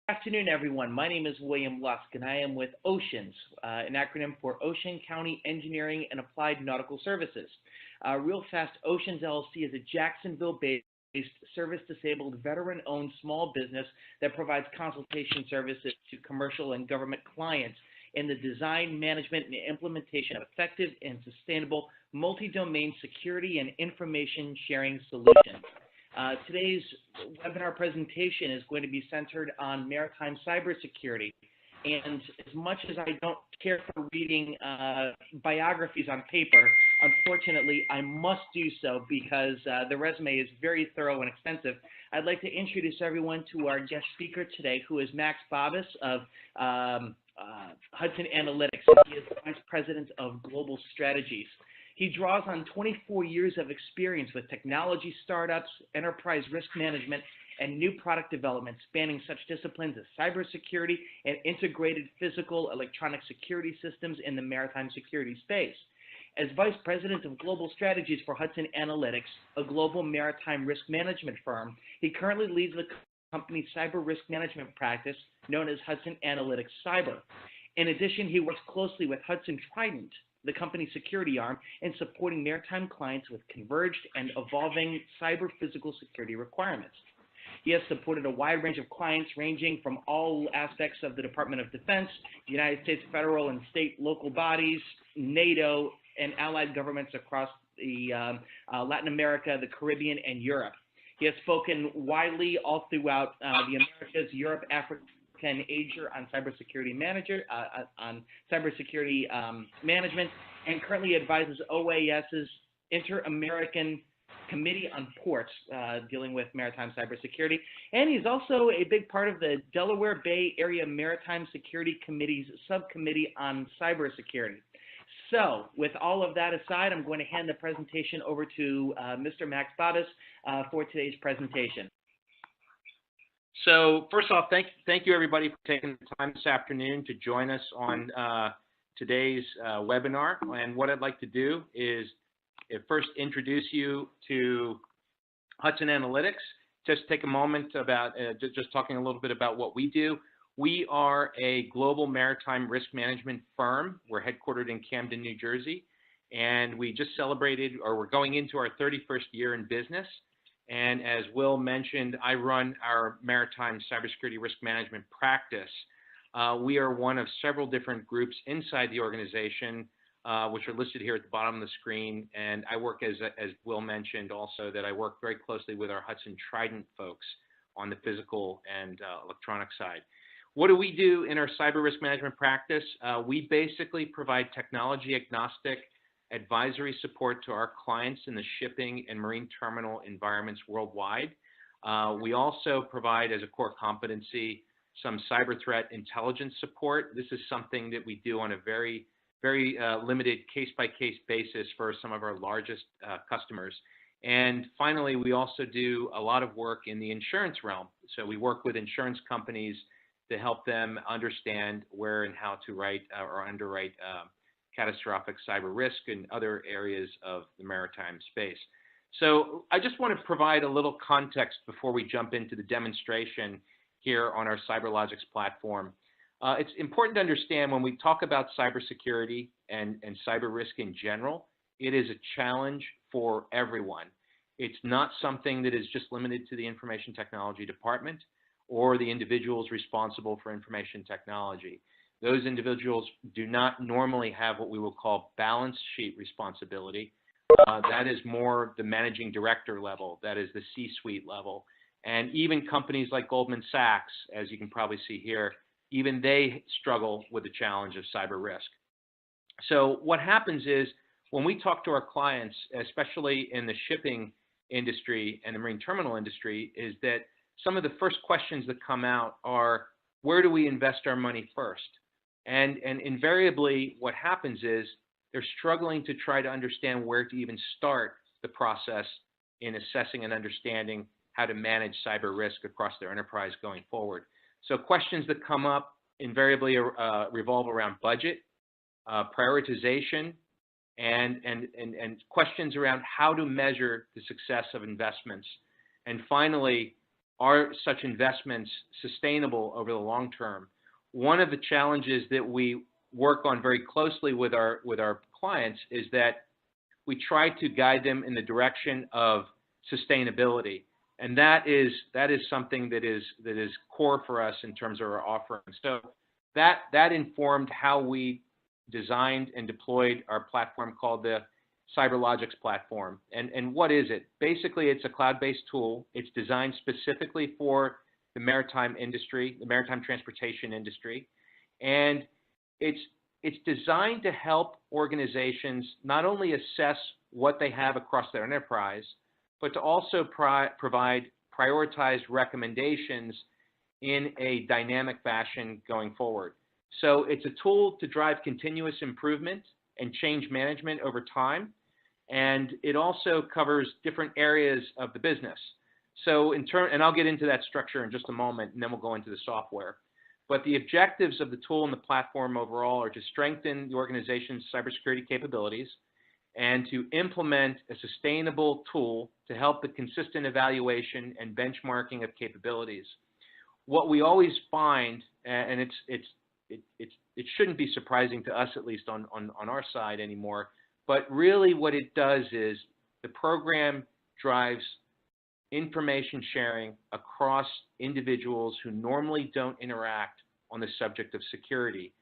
Afternoon, everyone. My name is William Lusk, and I am with OCEANS, an acronym for Ocean County Engineering and Applied Nautical Services. Real fast, OCEANS LLC is a Jacksonville-based service-disabled, veteran-owned small business that provides consultation services to commercial and government clients in the design, management, and implementation of effective and sustainable multi-domain security and information sharing solutions. Today's webinar presentation is going to be centered on maritime cybersecurity. And as much as I don't care for reading biographies on paper, unfortunately, I must do so because the resume is very thorough and extensive. I'd like to introduce everyone to our guest speaker today, who is Max Babas of HudsonAnalytix. He is the Vice President of Global Strategies. He draws on 24 years of experience with technology startups, enterprise risk management, and new product development spanning such disciplines as cybersecurity and integrated physical electronic security systems in the maritime security space. As Vice President of Global Strategies for HudsonAnalytix, a global maritime risk management firm, he currently leads the company's cyber risk management practice known as HudsonAnalytix Cyber. In addition, he works closely with Hudson Trident, the company's security arm, in supporting maritime clients with converged and evolving cyber physical security requirements. He has supported a wide range of clients ranging from all aspects of the Department of Defense, the United States federal and state local bodies, NATO, and allied governments across the Latin America, the Caribbean, and Europe. He has spoken widely all throughout the Americas, Europe, Africa, and Asia on cybersecurity management, and currently advises OAS's Inter-American Committee on Ports, dealing with maritime cybersecurity. And he's also a big part of the Delaware Bay Area Maritime Security Committee's subcommittee on cybersecurity. So, with all of that aside, I'm going to hand the presentation over to Mr. Max Babas for today's presentation. So first off, thank you everybody for taking the time this afternoon to join us on today's webinar. And what I'd like to do is first introduce you to HudsonAnalytix. Just take a moment about just talking a little bit about what we do. We are a global maritime risk management firm. We're headquartered in Camden, New Jersey, and we just celebrated, or we're going into our 31st year in business. And as Will mentioned, I run our maritime cybersecurity risk management practice. We are one of several different groups inside the organization, which are listed here at the bottom of the screen. And I work, as Will mentioned also, that I work very closely with our Hudson Trident folks on the physical and electronic side. What do we do in our cyber risk management practice? We basically provide technology agnostic advisory support to our clients in the shipping and marine terminal environments worldwide. We also provide, as a core competency, some cyber threat intelligence support. This is something that we do on a very limited case-by-case basis for some of our largest customers. And finally, we also do a lot of work in the insurance realm. So we work with insurance companies to help them understand where and how to write or underwrite catastrophic cyber risk and other areas of the maritime space. So I just want to provide a little context before we jump into the demonstration here on our CyberLogix platform. It's important to understand when we talk about cybersecurity and cyber risk in general, it is a challenge for everyone. It's not something that is just limited to the information technology department or the individuals responsible for information technology. Those individuals do not normally have what we will call balance sheet responsibility. That is more the managing director level, that is the C-suite level. And even companies like Goldman Sachs, as you can probably see here, even they struggle with the challenge of cyber risk. So what happens is when we talk to our clients, especially in the shipping industry and the marine terminal industry, is that some of the first questions that come out are, where do we invest our money first? And invariably, what happens is they're struggling to try to understand where to even start the process in assessing and understanding how to manage cyber risk across their enterprise going forward. So questions that come up invariably revolve around budget, prioritization, and questions around how to measure the success of investments. And finally, are such investments sustainable over the long term? One of the challenges that we work on very closely with our clients is that we try to guide them in the direction of sustainability, and that is something that is core for us in terms of our offerings. So that informed how we designed and deployed our platform called the CyberLogix platform. And what is it? Basically, it's a cloud-based tool. It's designed specifically for the maritime industry, the maritime transportation industry, and it's designed to help organizations not only assess what they have across their enterprise, but to also provide prioritized recommendations in a dynamic fashion going forward. So it's a tool to drive continuous improvement and change management over time, and it also covers different areas of the business. So and I'll get into that structure in just a moment, and then we'll go into the software. But the objectives of the tool and the platform overall are to strengthen the organization's cybersecurity capabilities and to implement a sustainable tool to help the consistent evaluation and benchmarking of capabilities. What we always find, and it shouldn't be surprising to us, at least on our side anymore, but really what it does is the program drives information sharing across individuals who normally don't interact on the subject of security.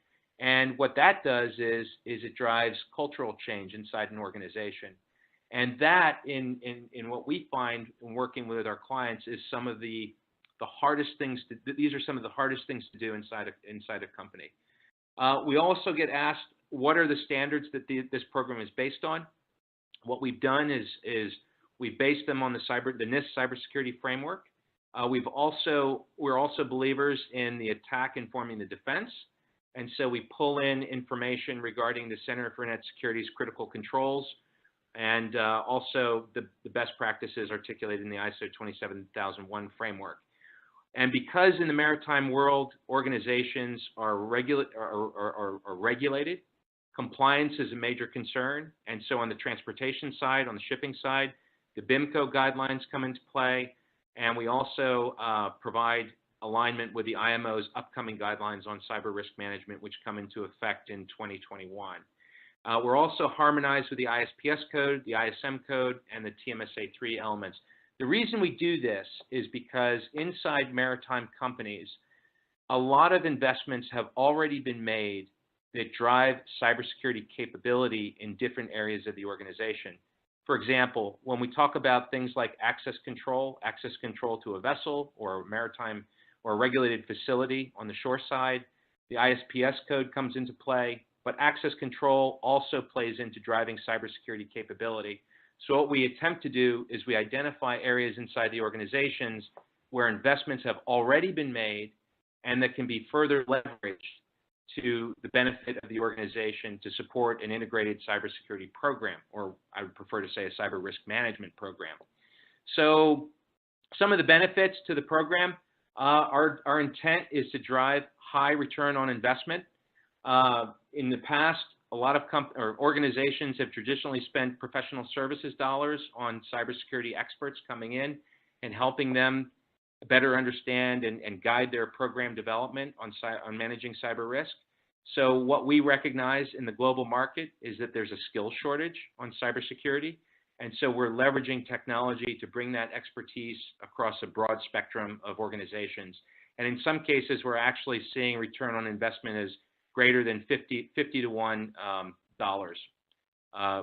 And what that does is it drives cultural change inside an organization. And that, in what we find in working with our clients, is some of the hardest things these are some of the hardest things to do inside a company. We also get asked, what are the standards that this program is based on? What we've done is we've based them on the NIST cybersecurity framework. We're also believers in the attack informing the defense. And so we pull in information regarding the Center for Internet Security's critical controls and also the best practices articulated in the ISO 27001 framework. And because in the maritime world, organizations are regulated, compliance is a major concern. And so on the transportation side, on the shipping side, the BIMCO guidelines come into play. And we also provide alignment with the IMO's upcoming guidelines on cyber risk management, which come into effect in 2021. We're also harmonized with the ISPS code, the ISM code, and the TMSA3 elements. The reason we do this is because inside maritime companies, a lot of investments have already been made that drive cybersecurity capability in different areas of the organization. For example, when we talk about things like access control to a vessel or a maritime or a regulated facility on the shore side, the ISPS code comes into play, but access control also plays into driving cybersecurity capability. So what we attempt to do is we identify areas inside the organizations where investments have already been made and that can be further leveraged to the benefit of the organization to support an integrated cybersecurity program, or I would prefer to say a cyber risk management program. So some of the benefits to the program, our intent is to drive high return on investment. In the past, a lot of organizations have traditionally spent professional services dollars on cybersecurity experts coming in and helping them better understand and guide their program development on managing cyber risk. So what we recognize in the global market is that there's a skill shortage on cybersecurity. And so we're leveraging technology to bring that expertise across a broad spectrum of organizations. And in some cases, we're actually seeing return on investment as greater than 50 to 1 dollars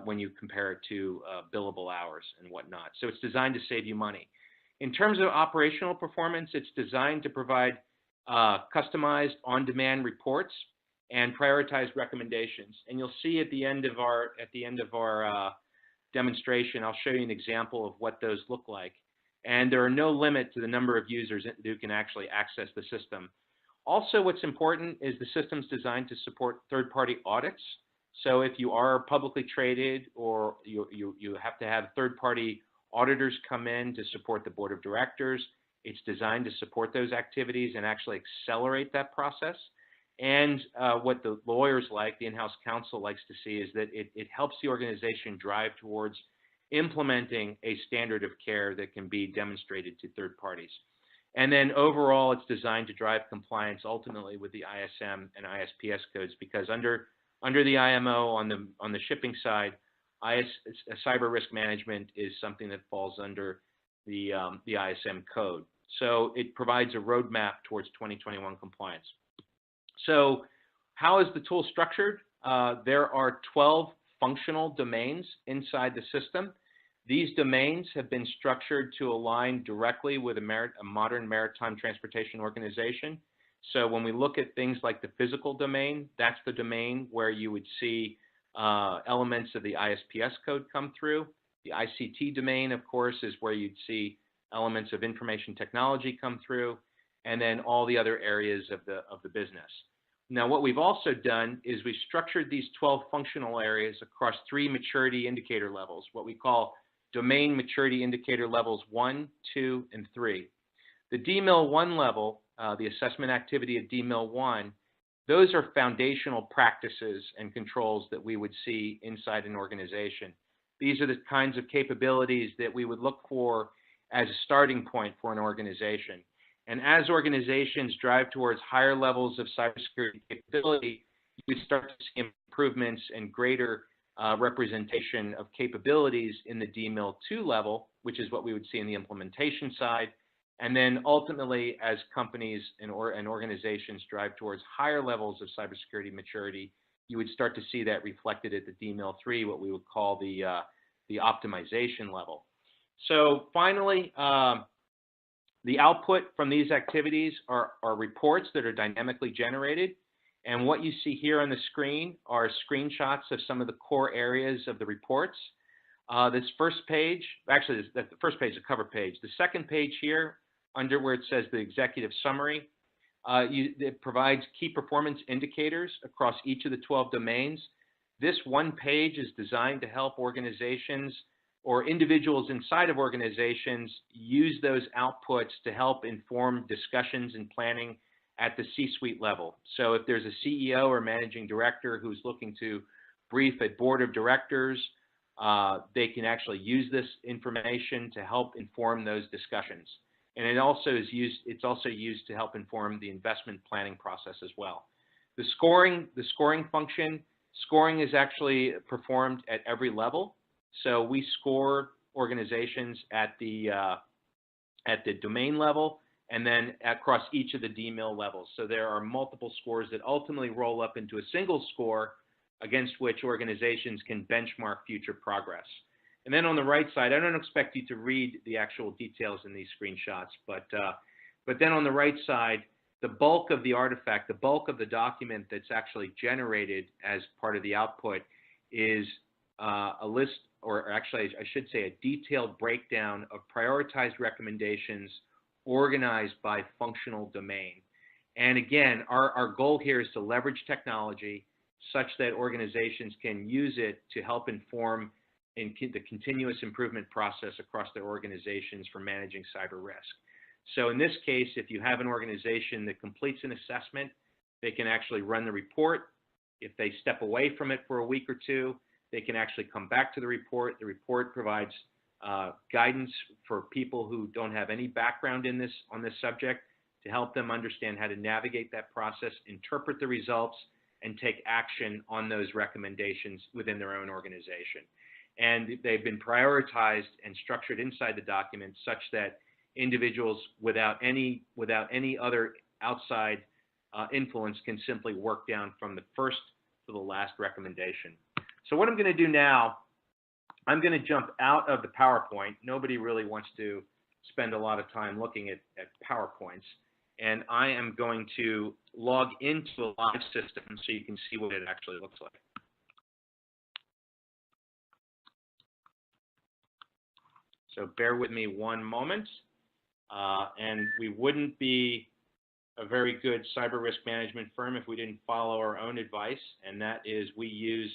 when you compare it to billable hours and whatnot. So it's designed to save you money. In terms of operational performance, it's designed to provide customized on-demand reports and prioritized recommendations. And you'll see at the end of our demonstration, I'll show you an example of what those look like. And there are no limit to the number of users who can actually access the system. Also, what's important is the system's designed to support third-party audits. So if you are publicly traded or you have to have third-party auditors come in to support the board of directors, it's designed to support those activities and actually accelerate that process. And what the lawyers like, the in-house counsel likes to see is that it helps the organization drive towards implementing a standard of care that can be demonstrated to third parties. And then overall, it's designed to drive compliance ultimately with the ISM and ISPS codes, because under the IMO on the shipping side, cyber risk management is something that falls under the ISM code. So it provides a roadmap towards 2021 compliance. So how is the tool structured? There are 12 functional domains inside the system. These domains have been structured to align directly with a modern maritime transportation organization. So when we look at things like the physical domain, that's the domain where you would see elements of the ISPS code come through. The ICT domain, of course, is where you'd see elements of information technology come through, and then all the other areas of the business. Now, what we've also done is we've structured these 12 functional areas across 3 maturity indicator levels, what we call domain maturity indicator levels 1, 2, and 3. The DMIL 1 level, the assessment activity of DMIL 1, those are foundational practices and controls that we would see inside an organization. These are the kinds of capabilities that we would look for as a starting point for an organization. And as organizations drive towards higher levels of cybersecurity capability, you would start to see improvements and greater representation of capabilities in the DMIL 2 level, which is what we would see in the implementation side. And then ultimately, as companies and organizations drive towards higher levels of cybersecurity maturity, you would start to see that reflected at the DMIL 3, what we would call the optimization level. So finally, the output from these activities are reports that are dynamically generated. And what you see here on the screen are screenshots of some of the core areas of the reports. This first page, actually, the first page is a cover page. The second page here, under where it says the executive summary, it provides key performance indicators across each of the 12 domains. This one page is designed to help organizations or individuals inside of organizations use those outputs to help inform discussions and planning at the C-suite level. So if there's a CEO or managing director who's looking to brief a board of directors, they can actually use this information to help inform those discussions. And it's also used to help inform the investment planning process as well. The scoring function, scoring is actually performed at every level. So we score organizations at the domain level and then across each of the DMIL levels. So there are multiple scores that ultimately roll up into a single score against which organizations can benchmark future progress. And then on the right side, I don't expect you to read the actual details in these screenshots, but then on the right side, the bulk of the artifact, the bulk of the document that's actually generated as part of the output is a list, or actually I should say a detailed breakdown of prioritized recommendations organized by functional domain. And again, our goal here is to leverage technology such that organizations can use it to help inform in the continuous improvement process across their organizations for managing cyber risk. So in this case, if you have an organization that completes an assessment, they can actually run the report. If they step away from it for a week or two, they can actually come back to the report. The report provides guidance for people who don't have any background on this subject to help them understand how to navigate that process, interpret the results, and take action on those recommendations within their own organization. And they've been prioritized and structured inside the document such that individuals without any other outside influence can simply work down from the first to the last recommendation. So what I'm going to do now, I'm going to jump out of the PowerPoint. Nobody really wants to spend a lot of time looking at PowerPoints. And I am going to log into a live system so you can see what it actually looks like. So bear with me one moment. And we wouldn't be a very good cyber risk management firm if we didn't follow our own advice. And that is we use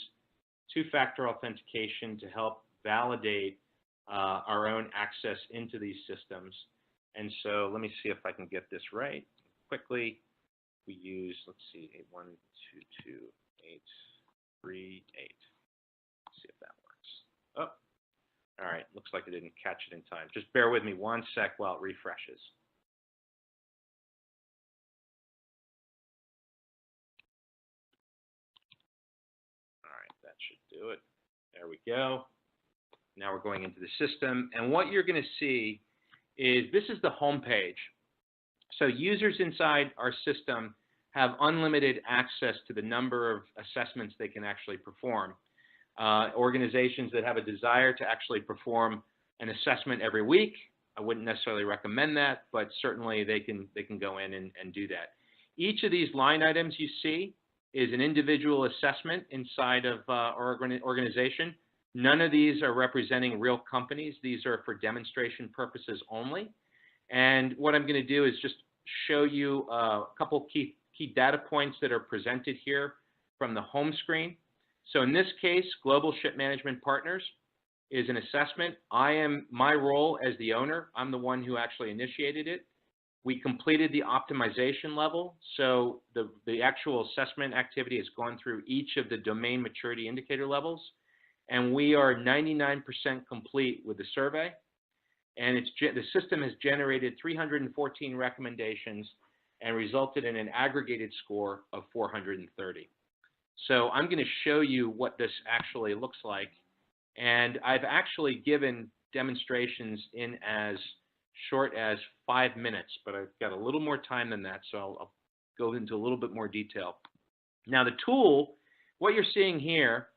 two-factor authentication to help validate our own access into these systems. And so let me see if I can get this right quickly. We use, let's see, 81228338. Let's see if that works. Oh, all right. Looks like I didn't catch it in time. Just bear with me one sec while it refreshes. There we go. Now we're going into the system. And what you're going to see is this is the home page. So users inside our system have unlimited access to the number of assessments they can actually perform. Organizations that have a desire to actually perform an assessment every week, I wouldn't necessarily recommend that, but certainly they can go in and do that. Each of these line items you see is an individual assessment inside of our organization. None of these are representing real companies. These are for demonstration purposes only. And what I'm going to do is just show you a couple key data points that are presented here from the home screen. So in this case, Global Ship Management Partners is an assessment. My role as the owner, I'm the one who actually initiated it. We completed the optimization level. So the actual assessment activity has gone through each of the domain maturity indicator levels. And we are 99% complete with the survey. And the system has generated 314 recommendations and resulted in an aggregated score of 430. So I'm going to show you what this actually looks like. And I've actually given demonstrations in as short as 5 minutes, but I've got a little more time than that, so I'll go into a little bit more detail. Now the tool, what you're seeing here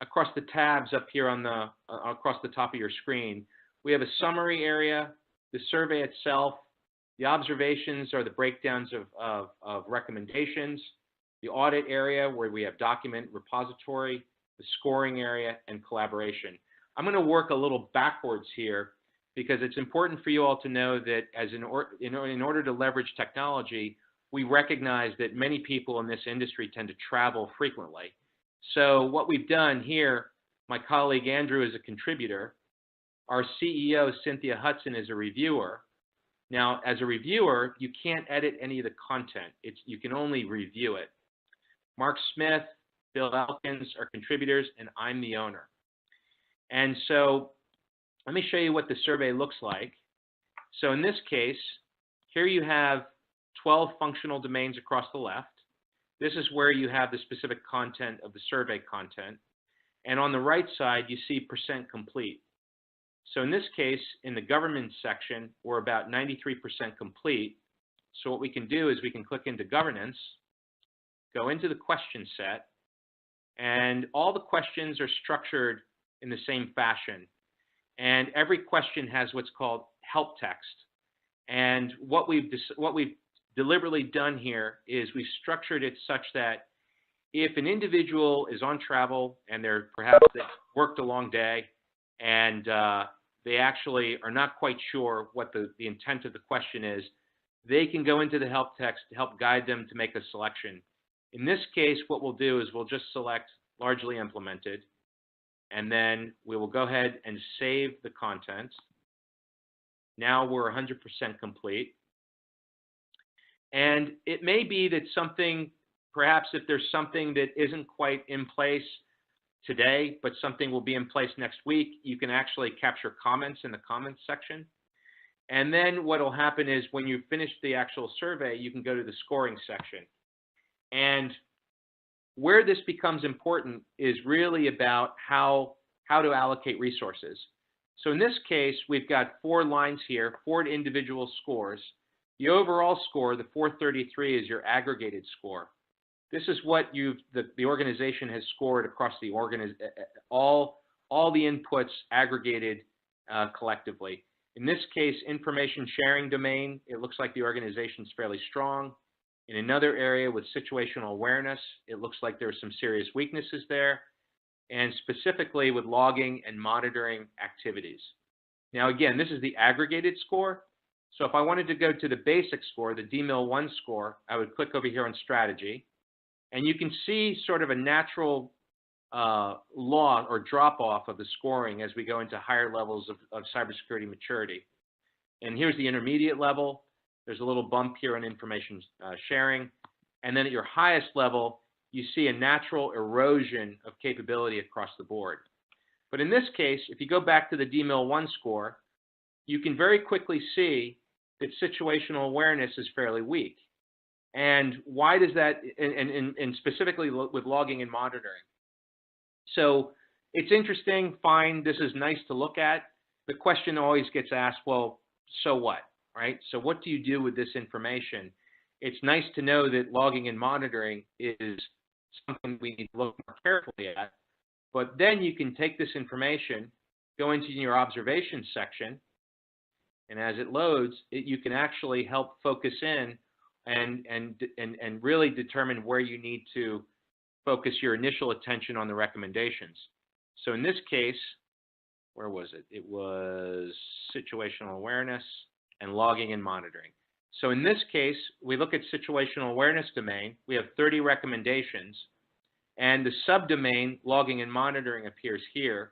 across the tabs up here on across the top of your screen, we have a summary area, the survey itself, the observations are the breakdowns of recommendations, the audit area where we have document repository, the scoring area, and collaboration. I'm going to work a little backwards here because it's important for you all to know that in order to leverage technology, we recognize that many people in this industry tend to travel frequently. So what we've done here, my colleague Andrew is a contributor, our CEO Cynthia Hudson is a reviewer. Now, as a reviewer, you can't edit any of the content. You can only review it. Mark Smith, Bill Elkins are contributors, and I'm the owner. And so let me show you what the survey looks like. So in this case, here you have 12 functional domains across the left. This is where you have the specific content of the survey content. And on the right side, you see percent complete. So in this case, in the government section, we're about 93% complete. So what we can do is we can click into governance, go into the question set, and all the questions are structured in the same fashion. And every question has what's called help text. And what we've deliberately done here is we've structured it such that if an individual is on travel and perhaps they've worked a long day and they actually are not quite sure what the intent of the question is, they can go into the help text to help guide them to make a selection. In this case, what we'll do is we'll just select largely implemented, and then we will go ahead and save the content. Now we're 100% complete. And it may be that perhaps if there's something that isn't quite in place today, but something will be in place next week, you can actually capture comments in the comments section. And then what will happen is when you finish the actual survey, you can go to the scoring section. And where this becomes important is really about how to allocate resources. So in this case, we've got 4 lines here, 4 individual scores. The overall score, the 433, is your aggregated score. This is what the organization has scored across the all the inputs aggregated collectively. In this case, information sharing domain, it looks like the organization is fairly strong. In another area with situational awareness, it looks like there are some serious weaknesses there, and specifically with logging and monitoring activities. Now again, this is the aggregated score. So if I wanted to go to the basic score, the DMIL1 score, I would click over here on strategy. And you can see sort of a natural law or drop off of the scoring as we go into higher levels of cybersecurity maturity. And here's the intermediate level. There's a little bump here on information sharing. And then at your highest level, you see a natural erosion of capability across the board. But in this case, if you go back to the DMIL1 score, you can very quickly see that situational awareness is fairly weak. And why does that, and specifically with logging and monitoring. So it's interesting, fine, this is nice to look at. The question always gets asked, well, so what, right? So what do you do with this information? It's nice to know that logging and monitoring is something we need to look more carefully at, but then you can take this information, go into your observations section, and as it loads, you can actually help focus in and really determine where you need to focus your initial attention on the recommendations. So in this case, where was it? It was situational awareness and logging and monitoring. So in this case, we look at situational awareness domain. We have 30 recommendations, and the subdomain logging and monitoring appears here,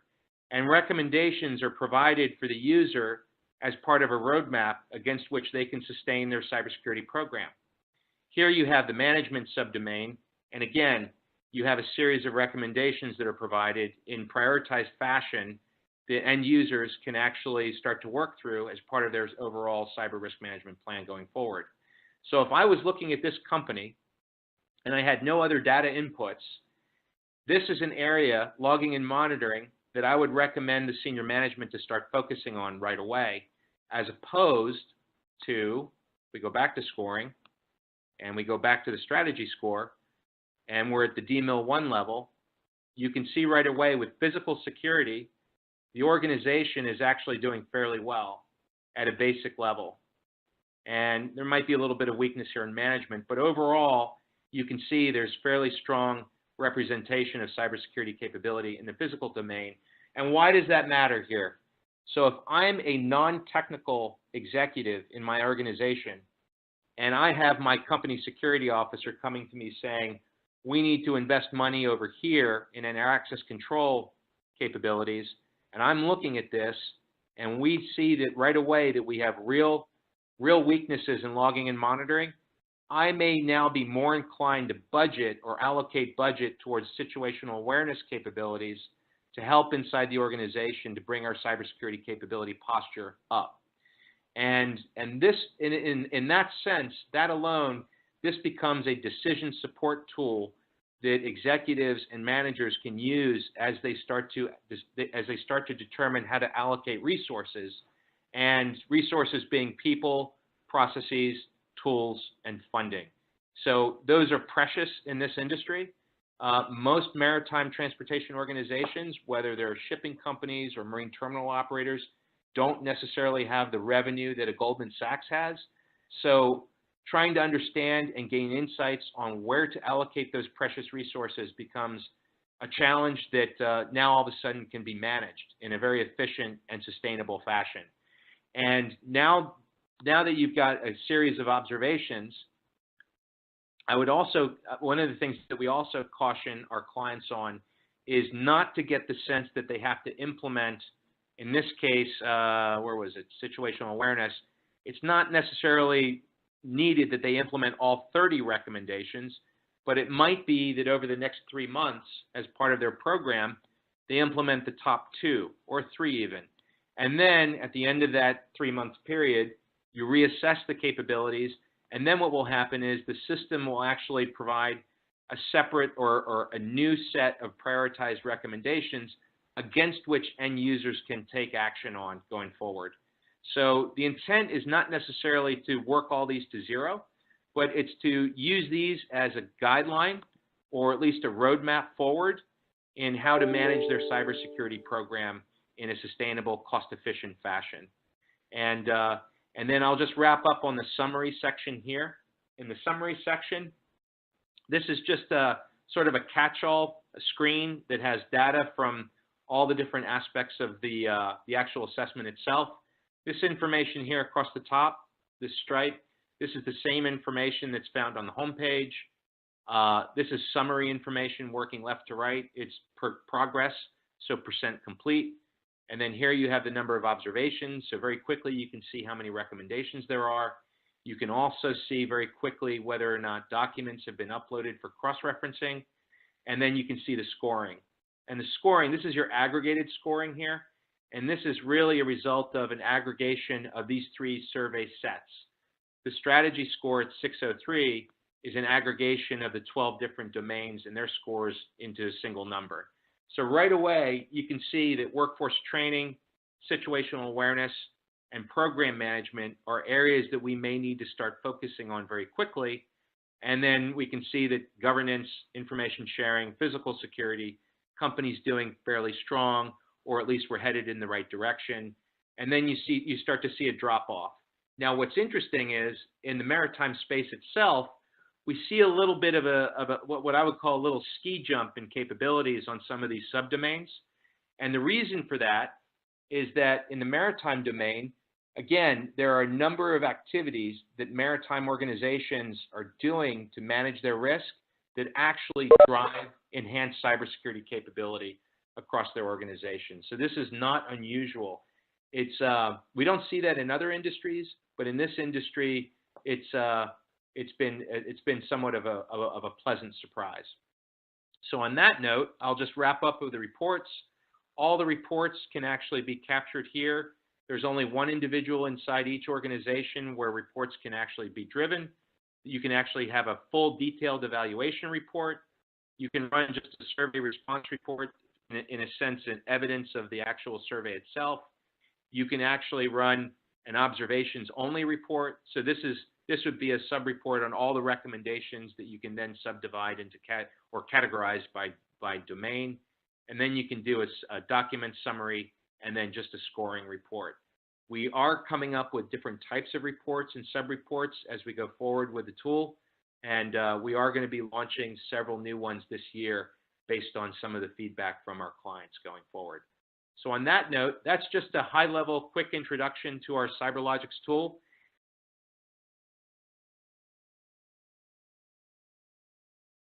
and recommendations are provided for the user as part of a roadmap against which they can sustain their cybersecurity program. Here you have the management subdomain, and again, you have a series of recommendations that are provided in prioritized fashion that end users can actually start to work through as part of their overall cyber risk management plan going forward. So if I was looking at this company and I had no other data inputs, this is an area, logging and monitoring, that I would recommend the senior management to start focusing on right away, as opposed to, we go back to scoring, and we go back to the strategy score, and we're at the DMIL 1 level. You can see right away with physical security, the organization is actually doing fairly well at a basic level. And there might be a little bit of weakness here in management, but overall, you can see there's fairly strong representation of cybersecurity capability in the physical domain. And why does that matter here? So if I'm a non-technical executive in my organization, and I have my company security officer coming to me saying, we need to invest money over here in our access control capabilities, and I'm looking at this, and we see that right away that we have real weaknesses in logging and monitoring, I may now be more inclined to budget or allocate budget towards situational awareness capabilities to help inside the organization to bring our cybersecurity capability posture up. And this, in that sense, that alone, this becomes a decision support tool that executives and managers can use as they start to determine how to allocate resources, and resources being people, processes, tools, and funding. So those are precious in this industry. Most maritime transportation organizations, whether they're shipping companies or marine terminal operators, don't necessarily have the revenue that a Goldman Sachs has. So trying to understand and gain insights on where to allocate those precious resources becomes a challenge that now all of a sudden can be managed in a very efficient and sustainable fashion. And now that you've got a series of observations, I would also, one of the things that we also caution our clients on is not to get the sense that they have to implement, in this case, where was it, situational awareness. It's not necessarily needed that they implement all 30 recommendations, but it might be that over the next 3 months, as part of their program, they implement the top 2 or 3 even. And then at the end of that 3-month period, you reassess the capabilities, and then what will happen is the system will actually provide a separate or a new set of prioritized recommendations against which end users can take action on going forward. So the intent is not necessarily to work all these to zero, but it's to use these as a guideline or at least a roadmap forward in how to manage their cybersecurity program in a sustainable, cost-efficient fashion. And then I'll just wrap up on the summary section here. In the summary section, this is just a sort of a catch-all screen that has data from all the different aspects of the actual assessment itself. This information here across the top, this stripe, this is the same information that's found on the home page. This is summary information working left to right. It's per progress, so percent complete. And then here you have the number of observations. So very quickly you can see how many recommendations there are. You can also see very quickly whether or not documents have been uploaded for cross-referencing. And then you can see the scoring. And the scoring, this is your aggregated scoring here. And this is really a result of an aggregation of these 3 survey sets. The strategy score at 603 is an aggregation of the 12 different domains and their scores into a single number. So right away, you can see that workforce training, situational awareness, and program management are areas that we may need to start focusing on very quickly. And then we can see that governance, information sharing, physical security, companies doing fairly strong, or at least we're headed in the right direction. And then you start to see a drop off. Now, what's interesting is in the maritime space itself, we see a little bit of what I would call a little ski jump in capabilities on some of these subdomains. And the reason for that is that in the maritime domain, again, there are a number of activities that maritime organizations are doing to manage their risk that actually drive enhanced cybersecurity capability across their organization. So this is not unusual. We don't see that in other industries, but in this industry, it's been somewhat of a pleasant surprise. So on that note, I'll just wrap up with the reports. All the reports can actually be captured here. There's only one individual inside each organization where reports can actually be driven. You can actually have a full detailed evaluation report. You can run just a survey response report, in a sense, an evidence of the actual survey itself. You can actually run an observations only report. So this would be a sub-report on all the recommendations that you can then subdivide into categorize by domain. And then you can do a document summary and then just a scoring report. We are coming up with different types of reports and sub-reports as we go forward with the tool. And we are going to be launching several new ones this year based on some of the feedback from our clients going forward. So on that note, that's just a high-level quick introduction to our CyberLogix tool.